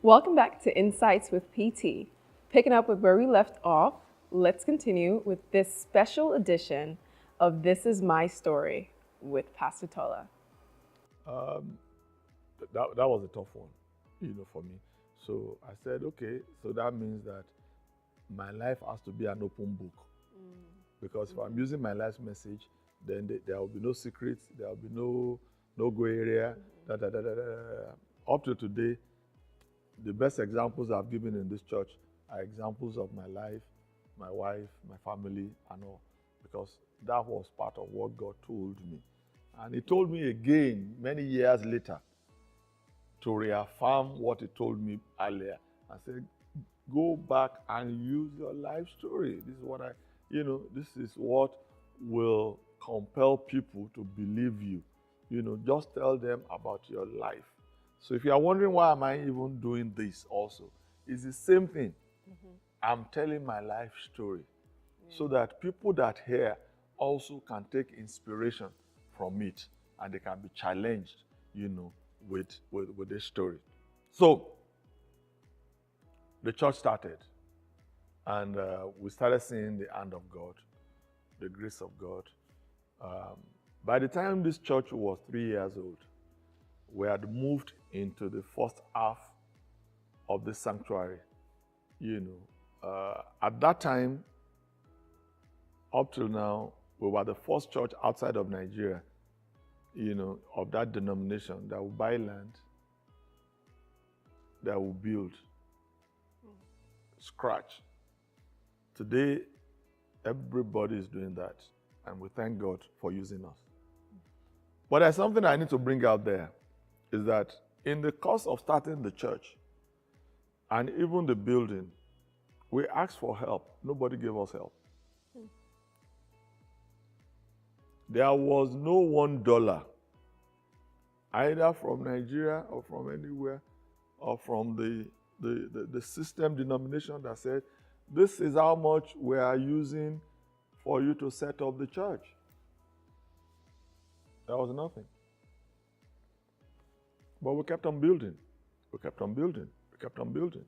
Welcome back to Insights with PT. Picking up with where we left off, let's continue with this special edition of This Is My Story with Pastor Tola. Um, that was a tough one, for me. So I said, okay, so that means that my life has to be an open book. Because if I'm using my life's message, then there will be no secrets, there will be no gray area. Up to today, the best examples I've given in this church are examples of my life, my wife, my family, and all, because that was part of what God told me. And He told me again many years later to reaffirm what He told me earlier. I said, go back and use your life story. This is what this is what will compel people to believe you. Just tell them about your life. So if you are wondering why am I even doing this also, it's the same thing. I'm telling my life story so that people that hear also can take inspiration from it and they can be challenged, with this story. So the church started and we started seeing the hand of God, the grace of God. By the time this church was 3 years old, we had moved into the first half of the sanctuary. At that time, up till now, we were the first church outside of Nigeria, of that denomination that will buy land, that will build, scratch. Today, everybody is doing that, and we thank God for using us. But there's something I need to bring out there, is that in the course of starting the church and even the building, we asked for help. Nobody gave us help. There was no $1, either from Nigeria or from anywhere, or from the system denomination that said, this is how much we are using for you to set up the church. There was nothing. But we kept on building. We kept on building. We kept on building.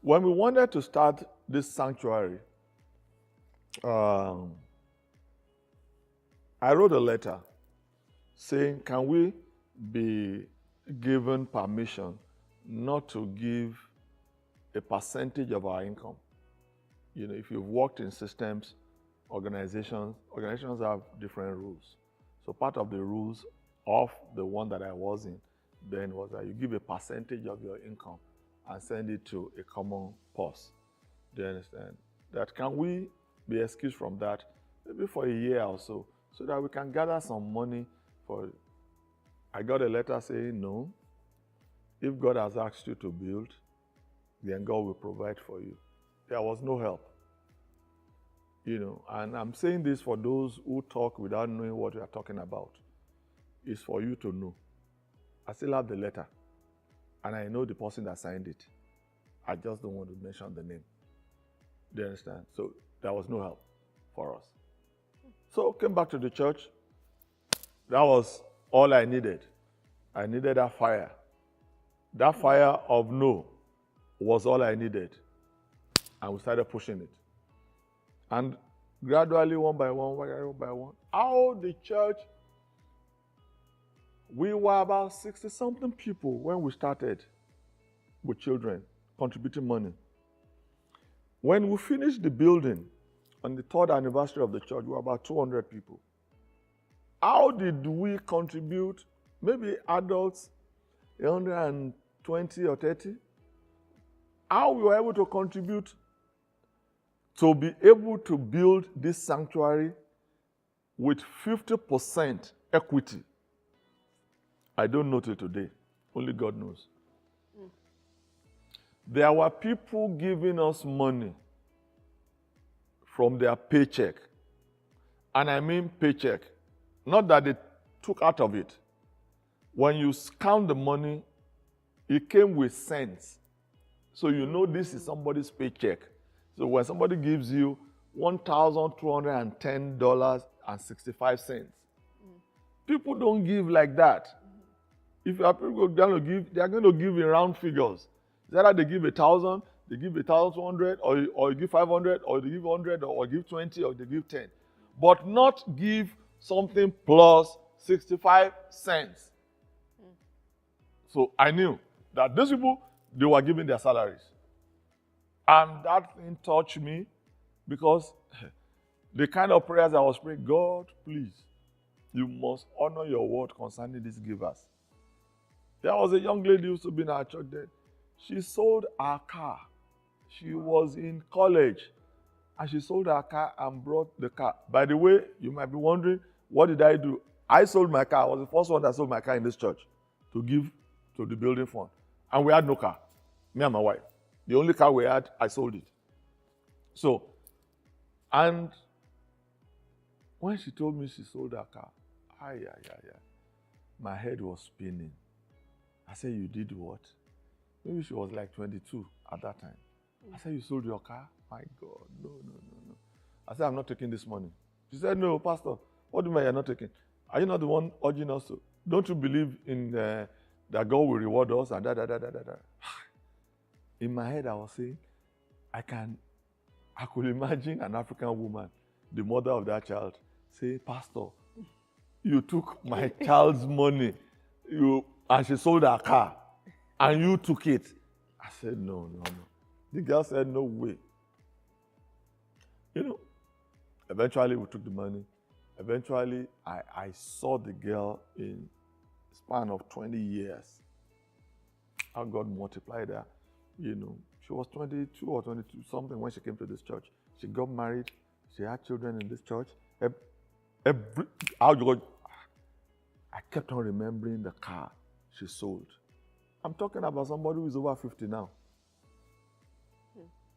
When we wanted to start this sanctuary, I wrote a letter saying, can we be given permission not to give a percentage of our income? If you've worked in systems, organizations have different rules. So part of the rules of the one that I was in then was that you give a percentage of your income and send it to a common purse. Do you understand? That can we be excused from that maybe for a year or so that we can gather some money for it? I got a letter saying no. If God has asked you to build, then God will provide for you. There was no help. And I'm saying this for those who talk without knowing what we are talking about. It's for you to know. I still have the letter, and I know the person that signed it. I just don't want to mention the name. Do you understand? So there was no help for us. So came back to the church. That was all I needed. I needed that fire. That fire of no was all I needed. And we started pushing it. And gradually, one by one, how the church, we were about 60-something people when we started with children contributing money. When we finished the building on the 3rd anniversary of the church, we were about 200 people. How did we contribute? Maybe adults, 120 or 30. How we were able to contribute to be able to build this sanctuary with 50% equity, I don't know till today. Only God knows. There were people giving us money from their paycheck. And I mean paycheck. Not that they took out of it. When you count the money, it came with cents. So you know this is somebody's paycheck. So when somebody gives you $1,210.65, people don't give like that. If people are going to give, they are going to give in round figures. It's either they give 1,000, they give 1,200, or you give 500, or they give 100, or give 20, or they give 10. But not give something plus 65 cents. So I knew that these people, they were giving their salaries. And that thing touched me because the kind of prayers I was praying, God, please, you must honor your word concerning these givers. There was a young lady who used to be in our church then. She sold her car. She was in college. And she sold her car and brought the car. By the way, you might be wondering, what did I do? I sold my car. I was the first one that sold my car in this church to give to the building fund. And we had no car, me and my wife. The only car we had, I sold it. So, and when she told me she sold her car, my head was spinning. I said, you did what? Maybe she was like 22 at that time. I said, you sold your car? My God, no. I said, I'm not taking this money. She said, no, Pastor, what do you mean you're not taking? Are you not the one urging us to? Don't you believe in that God will reward us and da. In my head, I was saying, I could imagine an African woman, the mother of that child, say, Pastor, you took my child's money, and she sold her car, and you took it. I said, no. The girl said, no way. Eventually we took the money. Eventually, I saw the girl in a span of 20 years. How God multiplied her. She was 22 or 22 something when she came to this church. She got married. She had children in this church. I kept on remembering the car she sold. I'm talking about somebody who is over 50 now.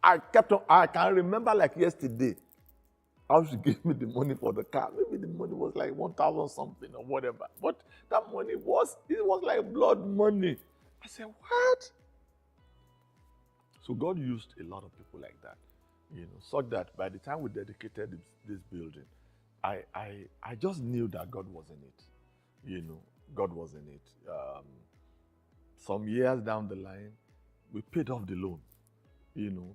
I can remember like yesterday how she gave me the money for the car. Maybe the money was like 1,000 something or whatever. But that money was like blood money. I said, what? So God used a lot of people like that, such that by the time we dedicated this building, I just knew that God was in it. God was in it. Some years down the line, we paid off the loan,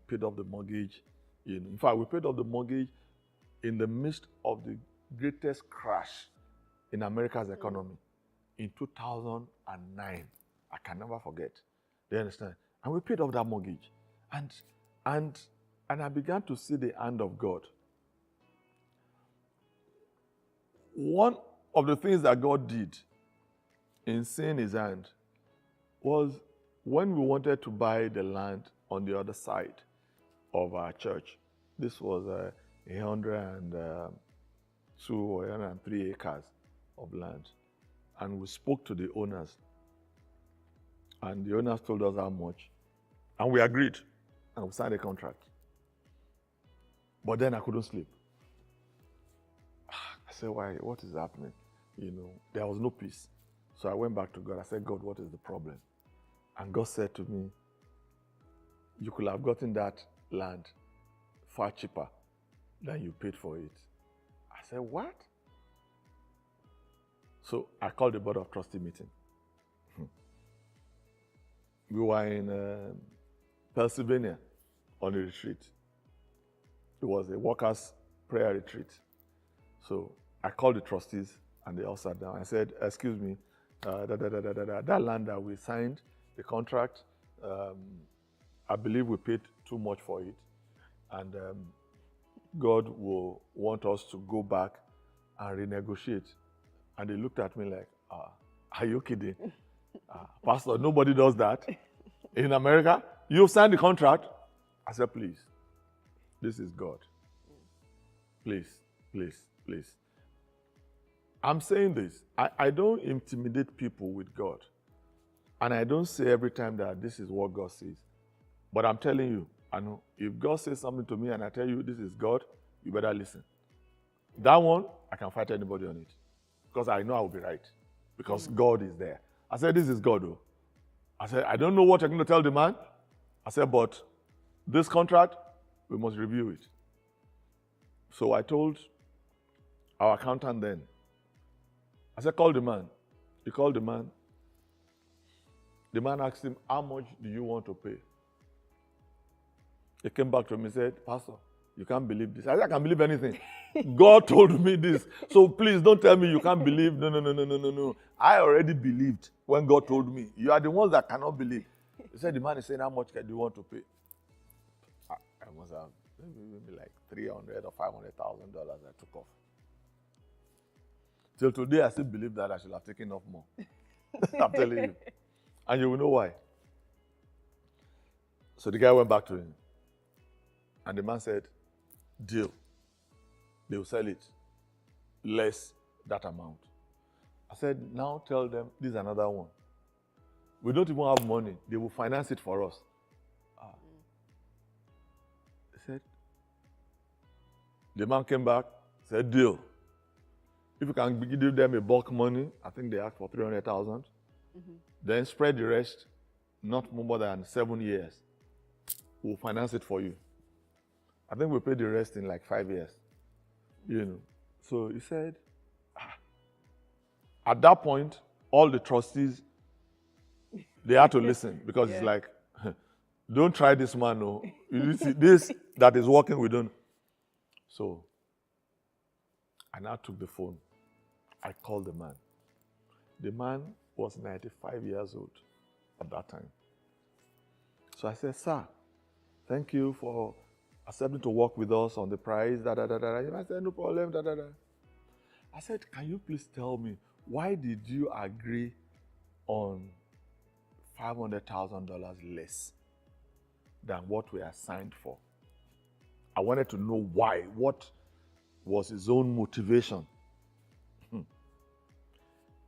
paid off the mortgage. In fact, we paid off the mortgage in the midst of the greatest crash in America's economy in 2009. I can never forget. Do you understand? And we paid off that mortgage. And I began to see the hand of God. One of the things that God did in seeing his hand was when we wanted to buy the land on the other side of our church. This was 102 or 103 acres of land. And we spoke to the owners. And the owners told us how much. And we agreed. And we signed a contract. But then I couldn't sleep. I said, why? What is happening? There was no peace. So I went back to God. I said, God, what is the problem? And God said to me, you could have gotten that land far cheaper than you paid for it. I said, what? So I called the board of trustee meeting. We were in Pennsylvania on a retreat. It was a workers' prayer retreat. So I called the trustees and they all sat down. I said, excuse me, that land that we signed, the contract, I believe we paid too much for it. And God will want us to go back and renegotiate. And they looked at me like, are you kidding? Pastor, nobody does that. In America, you signed the contract. I said, please, this is God. Please. I'm saying this. I don't intimidate people with God. And I don't say every time that this is what God says. But I'm telling you, I know if God says something to me and I tell you this is God, you better listen. That one, I can fight anybody on it. Because I know I will be right. Because God is there. I said, this is God, though. I said, I don't know what you're going to tell the man. I said, but this contract, we must review it. So I told our accountant then, I said, call the man. He called the man. The man asked him, how much do you want to pay? He came back to me and said, Pastor, you can't believe this. I said, I can believe anything. God told me this. So please don't tell me you can't believe. No. I already believed when God told me. You are the ones that cannot believe. He said, the man is saying, how much do you want to pay? I must have maybe like $300,000 or $500,000 I took off. Till today, I still believe that I should have taken off more. I'm telling you. And you will know why. So the guy went back to him. And the man said, deal. They will sell it less that amount. I said, now tell them this is another one. We don't even have money. They will finance it for us. He said, the man came back, said, deal. If you can give them a bulk money, I think they asked for 300,000. Then spread the rest, not more than 7 years. We'll finance it for you. I think we paid the rest in like 5 years. You know. So he said, at that point, all the trustees, they had to listen because it's like, don't try this man, no. You see, this that is working, we don't. So I now took the phone. I called the man. The man was 95 years old at that time. So I said, sir, thank you for accepting to work with us on the price, I said, no problem, I said, can you please tell me, why did you agree on $500,000 less than what we assigned for? I wanted to know why. What was his own motivation?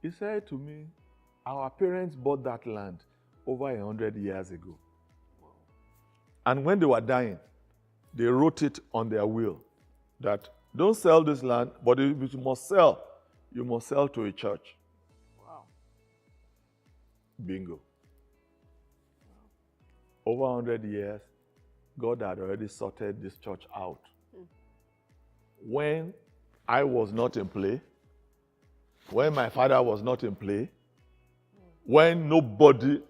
He said to me, our parents bought that land over 100 years ago. And when they were dying, they wrote it on their will that don't sell this land, but if you must sell, you must sell to a church. Wow. Bingo. Over 100 years, God had already sorted this church out. When I was not in play, when my father was not in play, when nobody,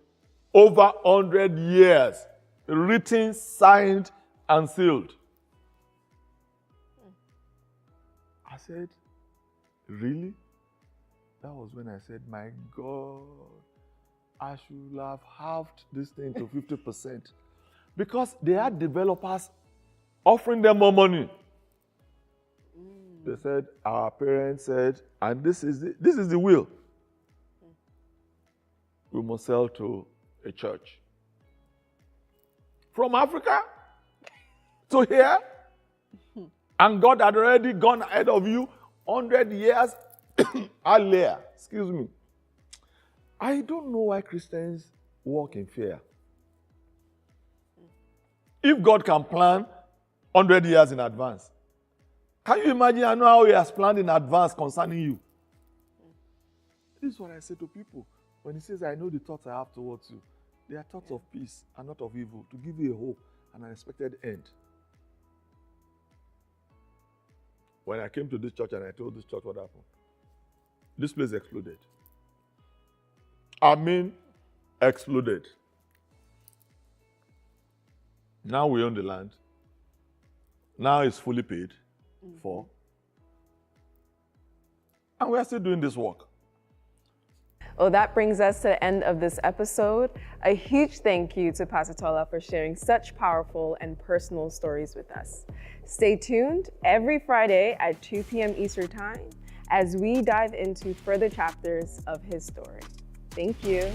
over 100 years, written, signed, and sealed. I said, really? That was when I said, my God, I should have halved this thing to 50%. Because they had developers offering them more money. They said, our parents said, and this is the will. We must sell to a church. From Africa to here. And God had already gone ahead of you 100 years earlier. Excuse me. I don't know why Christians walk in fear. If God can plan 100 years in advance, can you imagine? I know how He has planned in advance concerning you. This is what I say to people. When He says, I know the thoughts I have towards you. They are thoughts of peace and not of evil, to give you a hope and an expected end. When I came to this church and I told this church what happened, this place exploded. I mean, exploded. Now we own the land. Now it's fully paid for. And we are still doing this work. Well, that brings us to the end of this episode. A huge thank you to Pastor Tola for sharing such powerful and personal stories with us. Stay tuned every Friday at 2 p.m. Eastern Time as we dive into further chapters of his story. Thank you.